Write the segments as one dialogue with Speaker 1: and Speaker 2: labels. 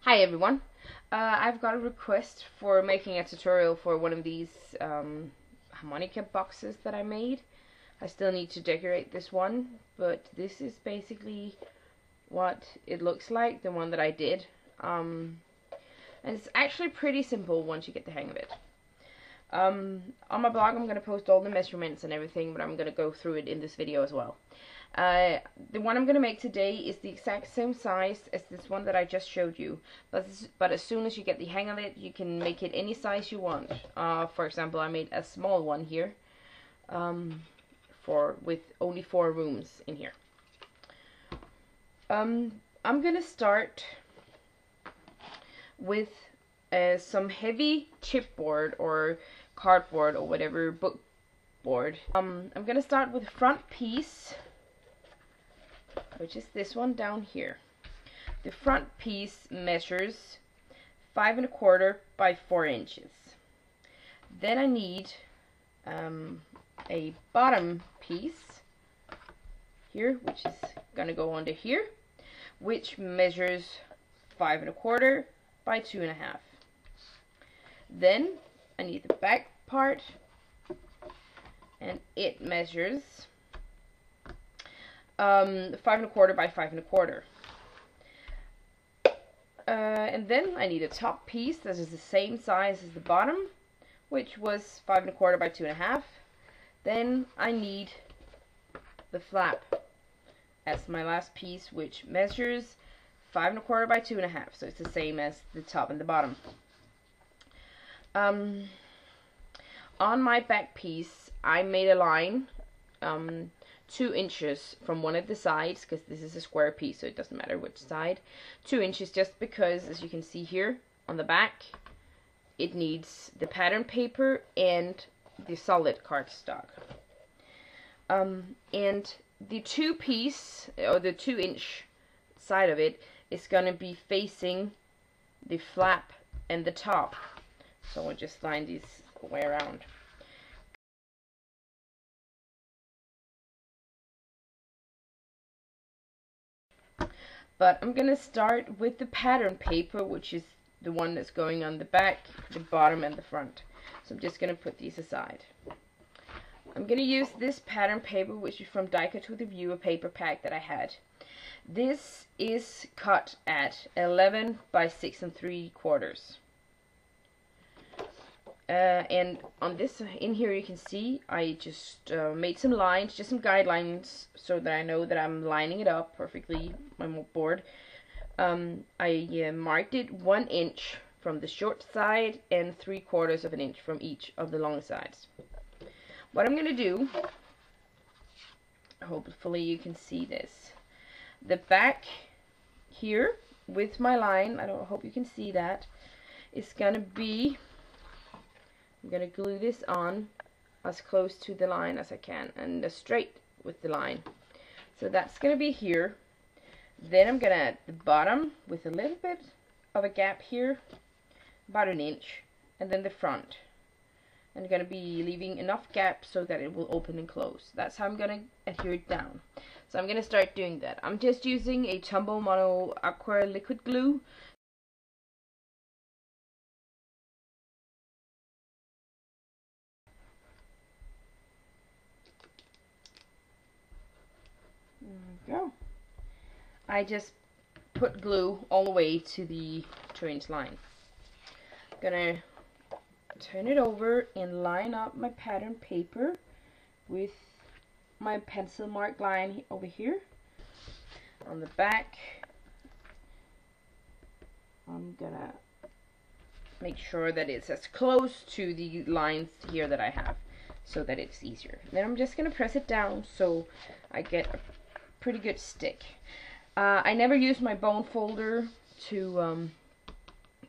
Speaker 1: Hi everyone. I've got a request for making a tutorial for one of these harmonica boxes that I made. I still need to decorate this one, but this is basically what it looks like, the one that I did. And it's actually pretty simple once you get the hang of it. On my blog I'm going to post all the measurements and everything, but I'm going to go through it in this video as well. The one I'm going to make today is the exact same size as this one that I just showed you, but as soon as you get the hang of it, you can make it any size you want. For example, I made a small one here, with only 4 rooms in here. I'm going to start with some heavy chipboard or cardboard or whatever book board. I'm going to start with the front piece, which is this one down here. The front piece measures 5 1/4 by 4 inches. Then I need a bottom piece here, which is gonna go under here, which measures 5 1/4 by 2 1/2. Then I need the back part, and it measures 5 1/4 by 5 1/4. And then I need a top piece that is the same size as the bottom, which was 5 1/4 by 2 1/2. Then I need the flap as my last piece, which measures 5 1/4 by 2 1/2. So it's the same as the top and the bottom. On my back piece, I made a line 2 inches from one of the sides, because this is a square piece, so it doesn't matter which side. 2 inches, just because, as you can see here on the back, it needs the pattern paper and the solid cardstock. And the 2-inch side of it is gonna be facing the flap and the top. So I'll just line these way around. But I'm gonna start with the pattern paper, which is the one that's going on the back, the bottom, and the front. So I'm just gonna put these aside. I'm gonna use this pattern paper, which is from Die-Cut to the Viewer paper pack that I had. This is cut at 11 by 6 3/4. And on this, in here you can see, I just made some lines, just some guidelines, so that I know that I'm lining it up perfectly, my board. I marked it 1 inch from the short side and 3/4 of an inch from each of the long sides. What I'm going to do, hopefully you can see this, the back here with my line, I hope you can see that, is going to be, I'm going to glue this on as close to the line as I can, and straight with the line. So that's going to be here. Then I'm going to add the bottom with a little bit of a gap here, about 1 inch, and then the front. I'm going to be leaving enough gap so that it will open and close. That's how I'm going to adhere it down. So I'm going to start doing that. I'm just using a Tombow Mono Aqua liquid glue. There we go. I just put glue all the way to the 2-inch line. I'm gonna turn it over and line up my pattern paper with my pencil mark line over here. On the back, I'm gonna make sure that it's as close to the lines here that I have, so that it's easier. Then I'm just gonna press it down so I get a pretty good stick. I never use my bone folder to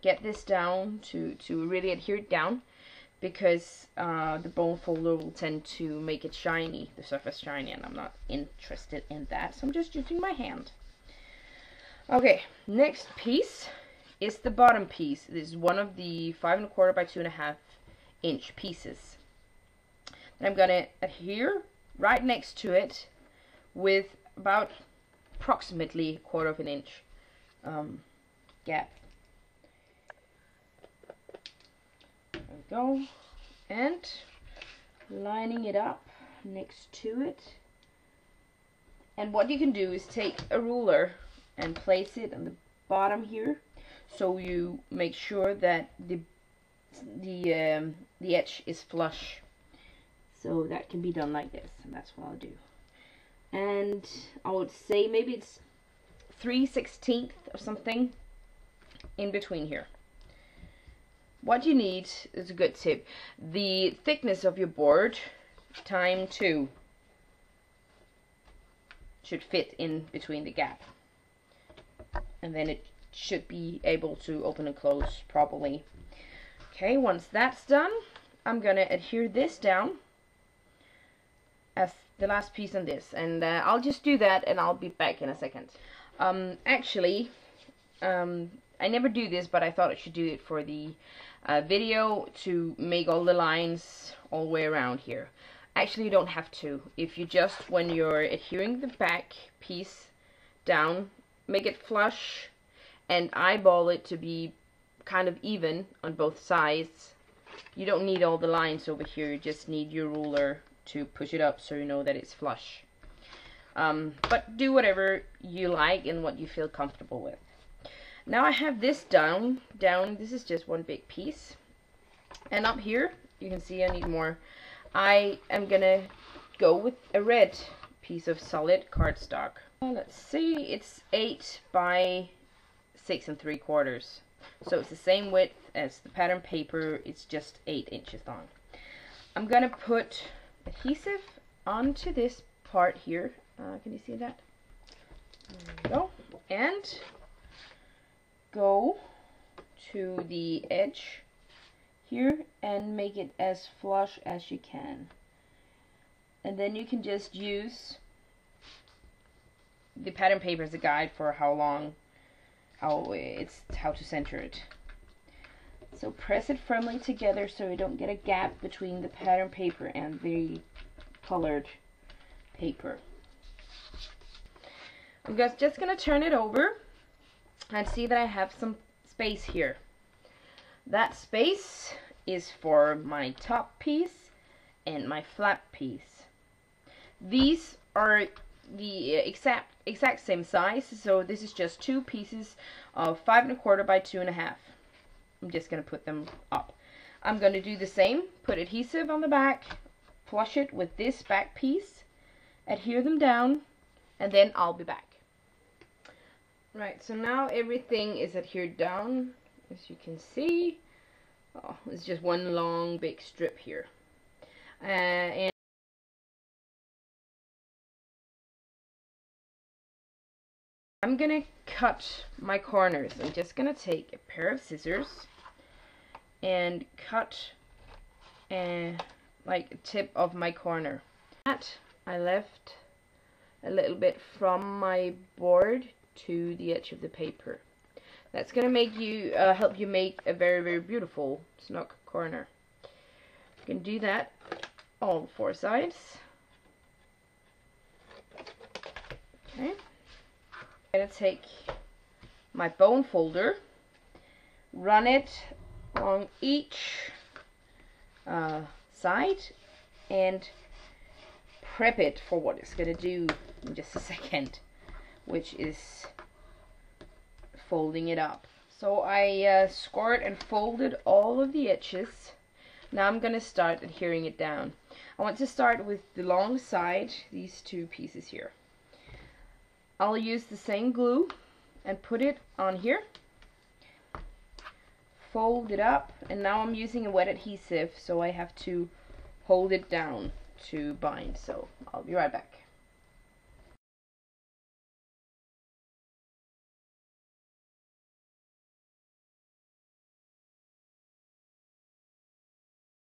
Speaker 1: get this down, to really adhere it down, because the bone folder will tend to make it shiny, the surface shiny, and I'm not interested in that, so I'm just using my hand. Okay, next piece is the bottom piece. This is one of the 5 1/4 by 2 1/2 inch pieces. And I'm gonna adhere right next to it with about approximately 1/4 of an inch gap go. And lining it up next to it. And what you can do is take a ruler and place it on the bottom here, so you make sure that the edge is flush. So that can be done like this, and that's what I'll do. And I would say maybe it's 3/16 or something in between here. What you need is a good tip. The thickness of your board time 2 should fit in between the gap. And then it should be able to open and close properly. Okay, once that's done, I'm gonna adhere this down as the last piece on this, and I'll just do that and I'll be back in a second. Actually, I never do this, but I thought I should do it for the video to make all the lines all the way around here. Actually, you don't have to. If you just, when you're adhering the back piece down, make it flush and eyeball it to be kind of even on both sides. You don't need all the lines over here, you just need your ruler to push it up so you know that it's flush. But do whatever you like and what you feel comfortable with. Now I have this down, this is just one big piece. And up here, you can see I need more. I am gonna go with a red piece of solid cardstock. Let's see, it's 8 by 6 3/4. So it's the same width as the pattern paper, it's just 8 inches long. I'm gonna put adhesive onto this part here. Can you see that? There we go. And go to the edge here and make it as flush as you can. And then you can just use the pattern paper as a guide for how to center it. So press it firmly together so you don't get a gap between the pattern paper and the colored paper. I'm just gonna turn it over and see that I have some space here. That space is for my top piece and my flap piece. These are the exact same size, so this is just 2 pieces of 5 1/4 by 2 1/2. I'm just gonna put them up. I'm gonna do the same, put adhesive on the back, flush it with this back piece, adhere them down, and then I'll be back. Right, so now everything is adhered down, as you can see. Oh, it's just one long big strip here. And I'm gonna cut my corners. I'm just gonna take a pair of scissors and cut like a tip of my corner. That I left a little bit from my board to the edge of the paper. That's gonna make you help you make a very, very beautiful snug corner. You can do that all 4 sides. Okay. I'm gonna take my bone folder, run it along each side, and prep it for what it's gonna do in just a second, which is folding it up. So I scored and folded all of the edges. Now I'm gonna start adhering it down. I want to start with the long side, these 2 pieces here. I'll use the same glue and put it on here, fold it up, and now I'm using a wet adhesive, so I have to hold it down to bind. So I'll be right back.